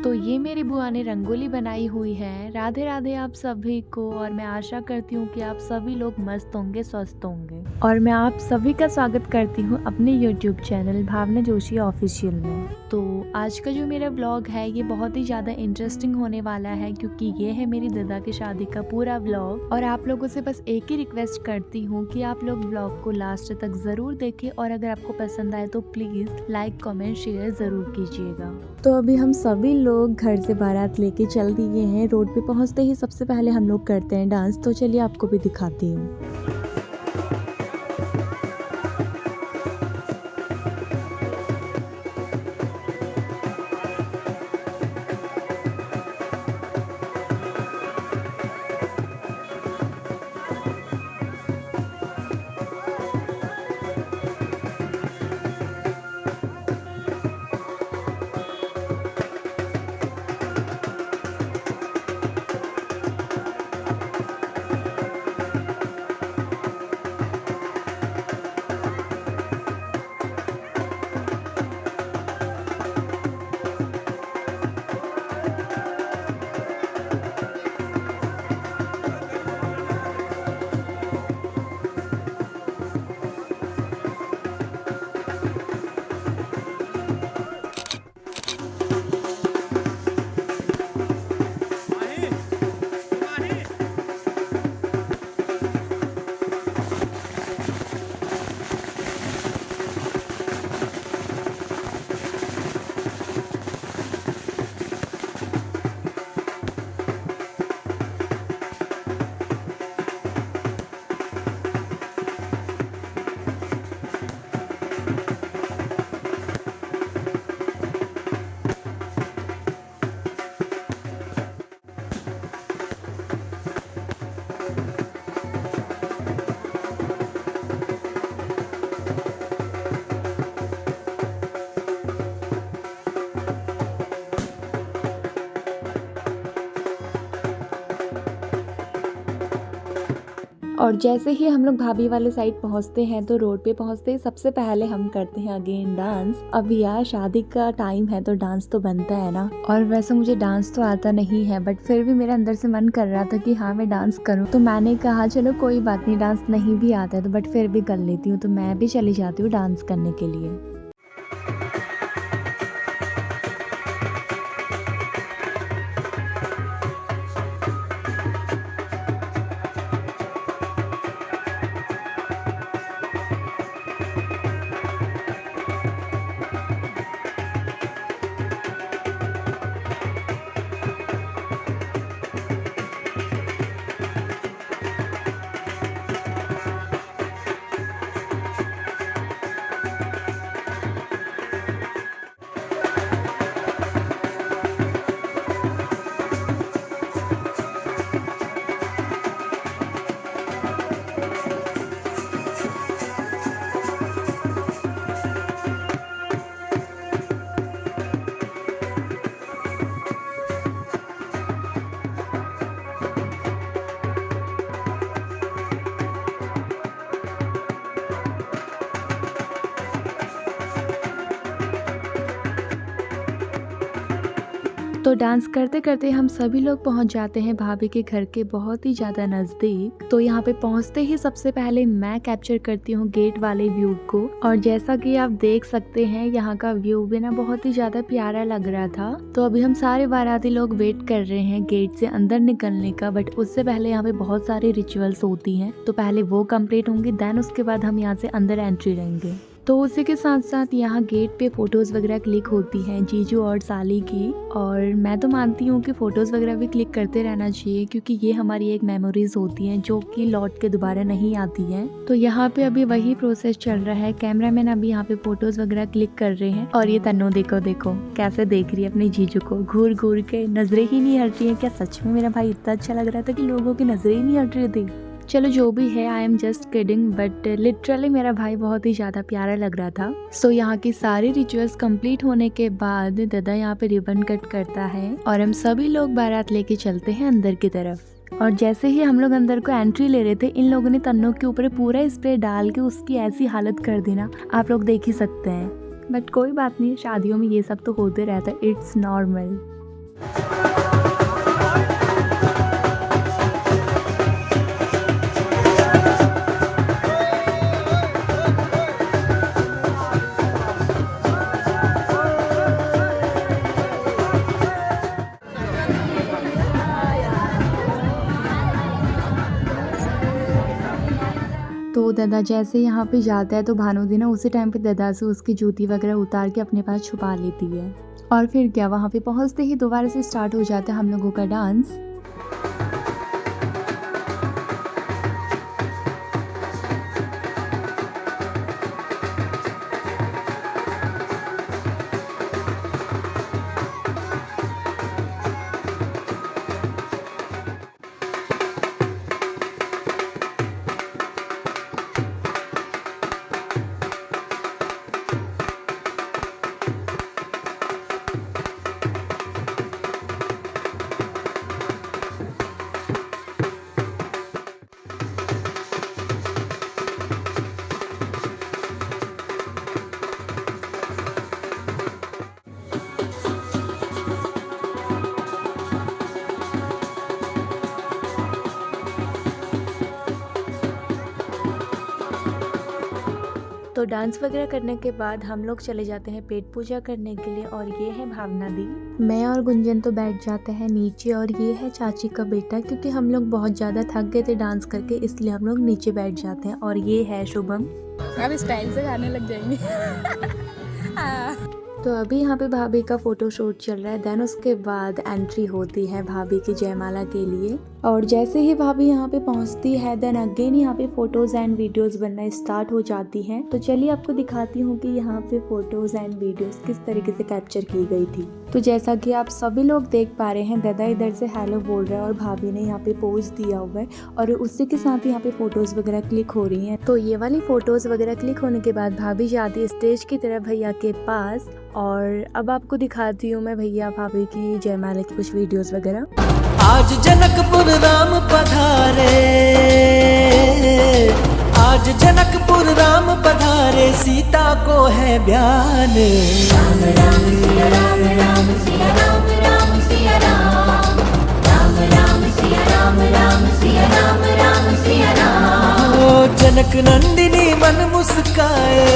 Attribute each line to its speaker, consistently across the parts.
Speaker 1: तो ये मेरी बुआ ने रंगोली बनाई हुई है। राधे राधे आप सभी को, और मैं आशा करती हूँ कि आप सभी लोग मस्त होंगे, स्वस्थ होंगे। और मैं आप सभी का स्वागत करती हूँ अपने YouTube चैनल भावना जोशी ऑफिशियल में। तो आज का जो मेरा ब्लॉग है ये बहुत ही ज़्यादा इंटरेस्टिंग होने वाला है, क्योंकि ये है मेरी दादा की शादी का पूरा ब्लॉग। और आप लोगों से बस एक ही रिक्वेस्ट करती हूँ कि आप लोग ब्लॉग को लास्ट तक ज़रूर देखें, और अगर आपको पसंद आए तो प्लीज़ लाइक कमेंट शेयर ज़रूर कीजिएगा। तो अभी हम सभी लोग घर से बारात लेके चल दिए हैं। रोड पे पहुंचते ही सबसे पहले हम लोग करते हैं डांस, तो चलिए आपको भी दिखाती हूँ। और जैसे ही हम लोग भाभी वाले साइड पहुंचते हैं तो रोड पे पहुंचते ही सबसे पहले हम करते हैं अगेन डांस। अब यार शादी का टाइम है तो डांस तो बनता है ना। और वैसे मुझे डांस तो आता नहीं है, बट फिर भी मेरे अंदर से मन कर रहा था कि हाँ मैं डांस करूँ, तो मैंने कहा चलो कोई बात नहीं, डांस नहीं भी आता है तो बट फिर भी कर लेती हूँ। तो मैं भी चली जाती हूँ डांस करने के लिए। तो डांस करते करते हम सभी लोग पहुंच जाते हैं भाभी के घर के बहुत ही ज्यादा नजदीक। तो यहाँ पे पहुंचते ही सबसे पहले मैं कैप्चर करती हूँ गेट वाले व्यू को। और जैसा कि आप देख सकते हैं यहाँ का व्यू भी ना बहुत ही ज्यादा प्यारा लग रहा था। तो अभी हम सारे बाराती लोग वेट कर रहे हैं गेट से अंदर निकलने का, बट उससे पहले यहाँ पे बहुत सारी रिचुअल्स होती हैं, तो पहले वो कंप्लीट होंगी, देन उसके बाद हम यहाँ से अंदर एंट्री लेंगे। तो उसी के साथ साथ यहाँ गेट पे फोटोज वगैरह क्लिक होती हैं जीजू और साली की। और मैं तो मानती हूँ कि फोटोज वगैरह भी क्लिक करते रहना चाहिए, क्योंकि ये हमारी एक मेमोरीज होती हैं जो कि लौट के दोबारा नहीं आती हैं। तो यहाँ पे अभी वही प्रोसेस चल रहा है। कैमरामैन अभी यहाँ पे फोटोज वगैरह क्लिक कर रहे हैं। और ये तन्नो देखो देखो कैसे देख रही है अपने जीजू को, घूर घूर के, नजरें ही नहीं हट रही है। क्या सच में मेरा भाई इतना अच्छा लग रहा था कि लोगों की नजरें ही नहीं हट रही थी। चलो जो भी है, I am just kidding, but literally मेरा भाई बहुत ही ज्यादा प्यारा लग रहा था। सो यहाँ की सारी रिचुअल्स कंप्लीट होने के बाद दादा यहाँ पे रिबन कट करता है और हम सभी लोग बारात लेके चलते हैं अंदर की तरफ। और जैसे ही हम लोग अंदर को एंट्री ले रहे थे, इन लोगों ने तन्नों के ऊपर पूरा स्प्रे डाल के उसकी ऐसी हालत कर दी ना, आप लोग देख ही सकते हैं। बट कोई बात नहीं, शादियों में ये सब तो होते रहता है, इट्स नॉर्मल। तो दादा जैसे यहाँ पे जाता है तो भानुदी ना उसी टाइम पे दादा से उसकी जूती वगैरह उतार के अपने पास छुपा लेती है। और फिर क्या, वहाँ पे पहुँचते ही दोबारा से स्टार्ट हो जाता है हम लोगों का डांस। तो डांस वगैरह करने के बाद हम लोग चले जाते हैं पेट पूजा करने के लिए। और ये है भावना दी, मैं और गुंजन तो बैठ जाते हैं नीचे। और ये है चाची का बेटा, क्योंकि हम लोग बहुत ज़्यादा थक गए थे डांस करके, इसलिए हम लोग नीचे बैठ जाते हैं। और ये है शुभम,
Speaker 2: अब स्टाइल से गाने लग जाएंगे।
Speaker 1: तो अभी यहाँ पे भाभी का फोटो शूट चल रहा है। देन उसके बाद एंट्री होती है भाभी की जयमाला के लिए। और जैसे ही भाभी यहाँ पे पहुँचती है देन अगेन यहाँ पे फोटोज एंड वीडियोस बनना स्टार्ट हो जाती हैं। तो चलिए आपको दिखाती हूँ कि यहाँ पे फोटोज एंड वीडियोस किस तरीके से कैप्चर की गई थी। तो जैसा कि आप सभी लोग देख पा रहे हैं, दादा इधर से हेलो बोल रहा है और भाभी ने यहाँ पे पोज दिया हुआ है और उसी के साथ यहाँ पे फोटोज वगैरह क्लिक हो रही हैं। तो ये वाली फोटोज वगैरह क्लिक होने के बाद भाभी जाती है स्टेज की तरफ भैया के पास। और अब आपको दिखाती हूँ मैं भैया भाभी की जयमाला की कुछ वीडियोस वगैरह।
Speaker 3: आज जनकपुर राम पधारे, आज जनकपुर राम पधारे, सीता को है ब्यान। राम राम सिया राम, राम सिया राम, राम सिया राम, राम राम सिया राम, राम सिया राम, राम सिया राम। ओ जनक नंदिनी मन मुस्काए,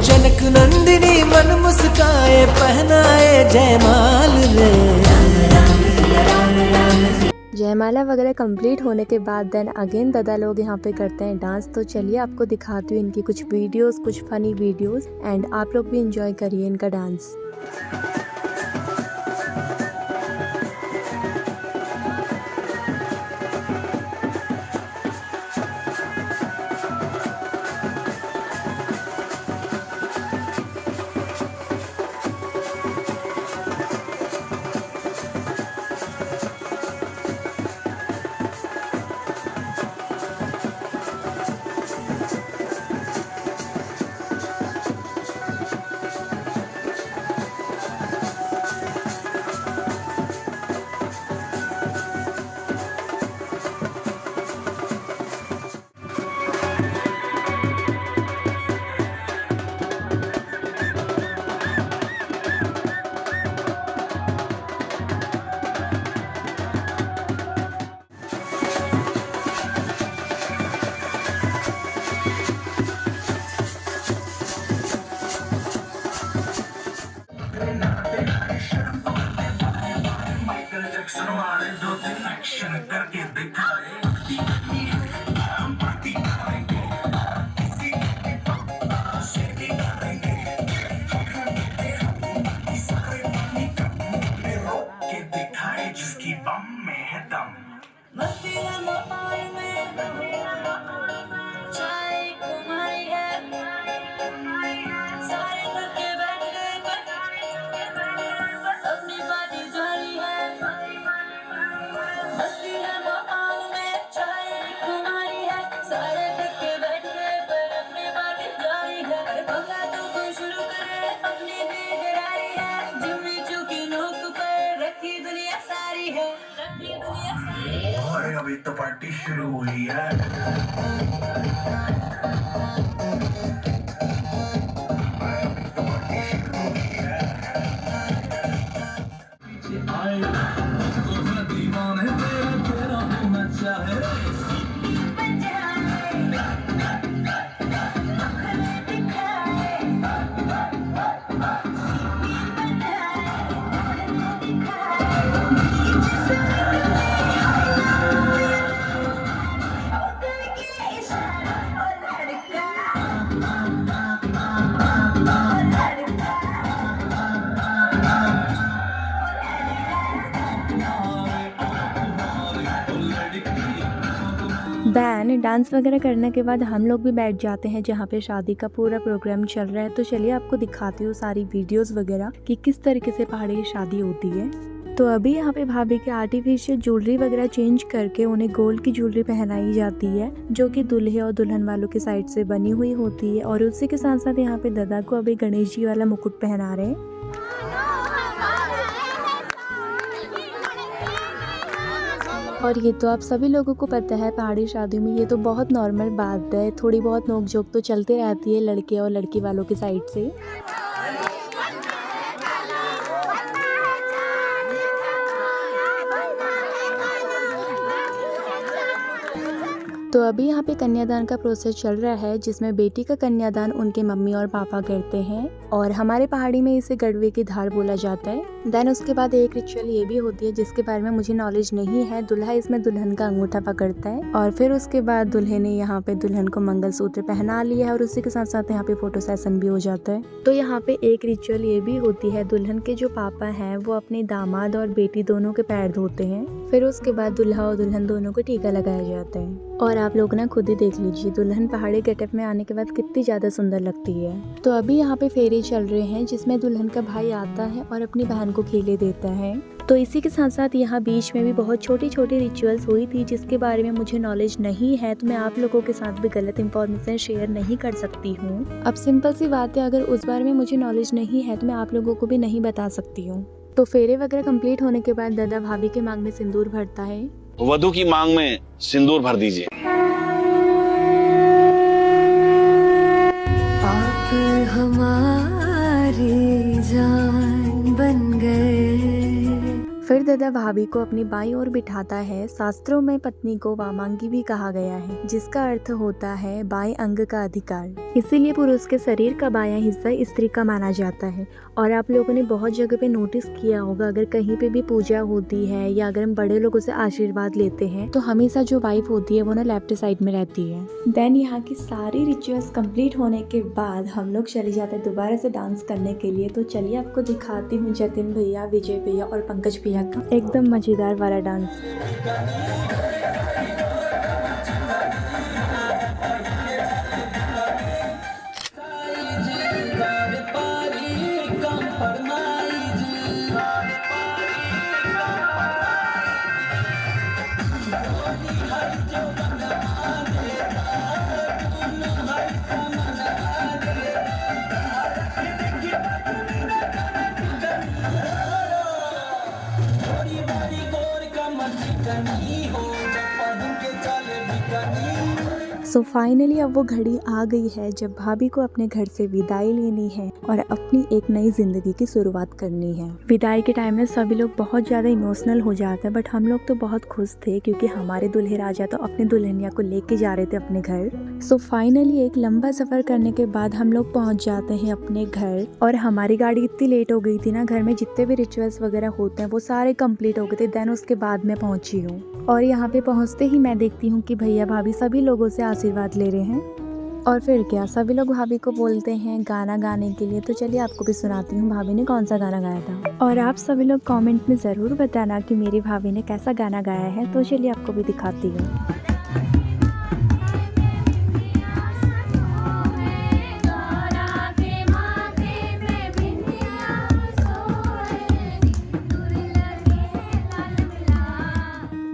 Speaker 3: जनक नंदिनी मन मुस्काए, पहनाए जयमाल रे।
Speaker 1: जयमाला वगैरह कंप्लीट होने के बाद देन अगेन दादा लोग यहाँ पे करते हैं डांस। तो चलिए आपको दिखाती हूँ इनकी कुछ वीडियोस, कुछ फनी वीडियोस, एंड आप लोग भी एंजॉय करिए इनका डांस।
Speaker 4: अभी तो पार्टी शुरू हुई है। आए तो मैं दीवाने तेरा तेरा होना चाहे
Speaker 1: देन डांस वगैरह करने के बाद हम लोग भी बैठ जाते हैं जहाँ पे शादी का पूरा प्रोग्राम चल रहा है। तो चलिए आपको दिखाती हूँ सारी वीडियोस वगैरह कि किस तरीके से पहाड़ी की शादी होती है। तो अभी यहाँ पे भाभी के आर्टिफिशियल ज्वेलरी वगैरह चेंज करके उन्हें गोल्ड की ज्वेलरी पहनाई जाती है, जो कि दूल्हे और दुल्हन वालों की साइड से बनी हुई होती है। और उसी के साथ साथ यहाँ पे दादा को अभी गणेश जी वाला मुकुट पहना रहे हैं। और ये तो आप सभी लोगों को पता है, पहाड़ी शादी में ये तो बहुत नॉर्मल बात है, थोड़ी बहुत नोकझोंक तो चलते रहती है लड़के और लड़की वालों की साइड से। तो अभी यहाँ पे कन्यादान का प्रोसेस चल रहा है, जिसमें बेटी का कन्यादान उनके मम्मी और पापा करते हैं और हमारे पहाड़ी में इसे गड़वे की धार बोला जाता है। देन उसके बाद एक रिचुअल ये भी होती है जिसके बारे में मुझे नॉलेज नहीं है। दूल्हा इसमें दुल्हन का अंगूठा पकड़ता है और फिर उसके बाद दूल्हे ने यहाँ पे दुल्हन को मंगलसूत्र पहना लिया है और उसी के साथ साथ यहाँ पे फोटो सेशन भी हो जाता है। तो यहाँ पे एक रिचुअल ये भी होती है, दुल्हन के जो पापा हैं वो अपने दामाद और बेटी दोनों के पैर धोते हैं। फिर उसके बाद दूल्हा और दुल्हन दोनों को टीका लगाया जाता है। और आप लोग ना खुद ही देख लीजिए दुल्हन पहाड़ी गेटअप में आने के बाद कितनी ज्यादा सुंदर लगती है। तो अभी यहाँ पे फेरे चल रहे हैं जिसमें दुल्हन का भाई आता है और अपनी बहन को खेले देता है। तो इसी के साथ साथ यहाँ बीच में भी बहुत छोटी छोटी रिचुअल्स हुई थी जिसके बारे में मुझे नॉलेज नहीं है, तो मैं आप लोगों के साथ भी गलत इंफॉर्मेशन शेयर नहीं कर सकती हूँ। अब सिंपल सी बात है, अगर उस बारे में मुझे नॉलेज नहीं है तो मैं आप लोगों को भी नहीं बता सकती हूँ। तो फेरे वगैरह कंप्लीट होने के बाद दादा भाभी के मांग में सिंदूर भरता है।
Speaker 5: वधू की मांग में सिंदूर भर दीजिए।
Speaker 3: आप हमारी जान बन गए।
Speaker 1: फिर दादा भाभी को अपनी बाईं ओर बिठाता है। शास्त्रों में पत्नी को वामांगी भी कहा गया है, जिसका अर्थ होता है बाएं अंग का अधिकार। इसीलिए पुरुष के शरीर का बायां हिस्सा स्त्री का माना जाता है। और आप लोगों ने बहुत जगह पे नोटिस किया होगा, अगर कहीं पे भी पूजा होती है या अगर हम बड़े लोगों से आशीर्वाद लेते हैं तो हमेशा जो वाइफ होती है वो ना लेफ्ट साइड में रहती है। देन यहाँ की सारी रिचुअल्स कंप्लीट होने के बाद हम लोग चले जाते हैं दोबारा से डांस करने के लिए। तो चलिए आपको दिखाती हूँ जतिन भैया, विजय भैया और पंकज भैया का एकदम मजेदार वाला डांस। सो फाइनली अब वो घड़ी आ गई है जब भाभी को अपने घर से विदाई लेनी है और अपनी एक नई जिंदगी की शुरुआत करनी है। विदाई के टाइम में सभी लोग बहुत ज्यादा इमोशनल हो जाते हैं, बट हम लोग तो बहुत खुश थे क्योंकि हमारे दूल्हे राजा तो अपने दुल्हनिया को लेके जा रहे थे अपने घर। सो फाइनली एक लंबा सफर करने के बाद हम लोग पहुंच जाते हैं अपने घर। और हमारी गाड़ी इतनी लेट हो गई थी ना, घर में जितने भी रिचुअल्स वगैरह होते हैं वो सारे कंप्लीट हो गए थे। देन उसके बाद मैं पहुंची हूँ और यहाँ पे पहुँचते ही मैं देखती हूँ कि भैया भाभी सभी लोगों से आशीर्वाद ले रहे हैं। और फिर क्या, सभी लोग भाभी को बोलते हैं गाना गाने के लिए। तो चलिए आपको भी सुनाती हूँ भाभी ने कौन सा गाना गाया था। और आप सभी लोग कमेंट में ज़रूर बताना कि मेरी भाभी ने कैसा गाना गाया है। तो चलिए आपको भी दिखाती हूँ।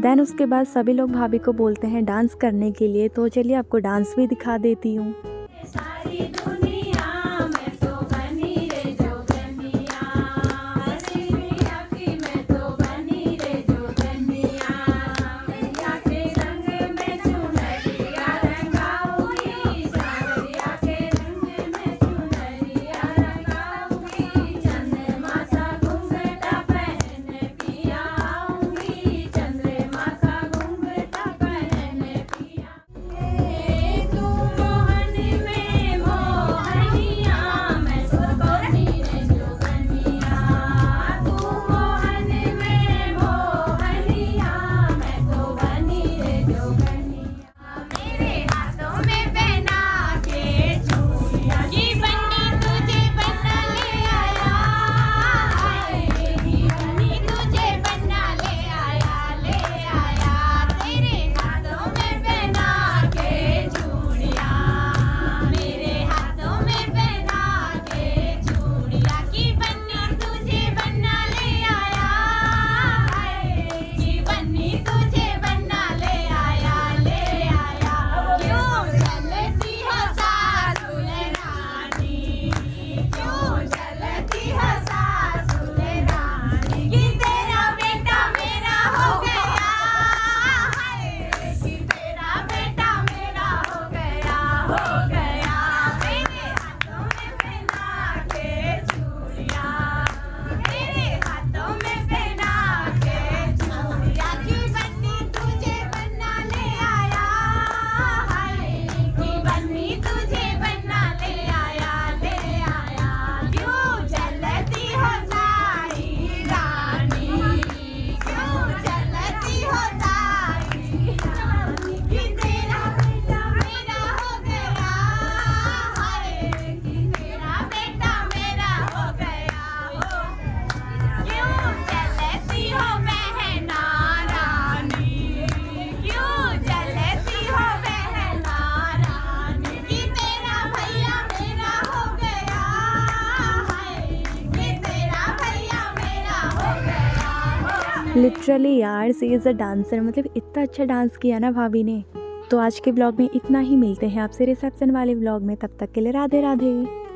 Speaker 1: देन उसके बाद सभी लोग भाभी को बोलते हैं डांस करने के लिए। तो चलिए आपको डांस भी दिखा देती हूँ। लिटरली यार, शी इज़ अ डांसर, मतलब इतना अच्छा डांस किया ना भाभी ने। तो आज के ब्लॉग में इतना ही, मिलते हैं आपसे रिसेप्शन वाले ब्लॉग में, तब तक के लिए राधे राधे।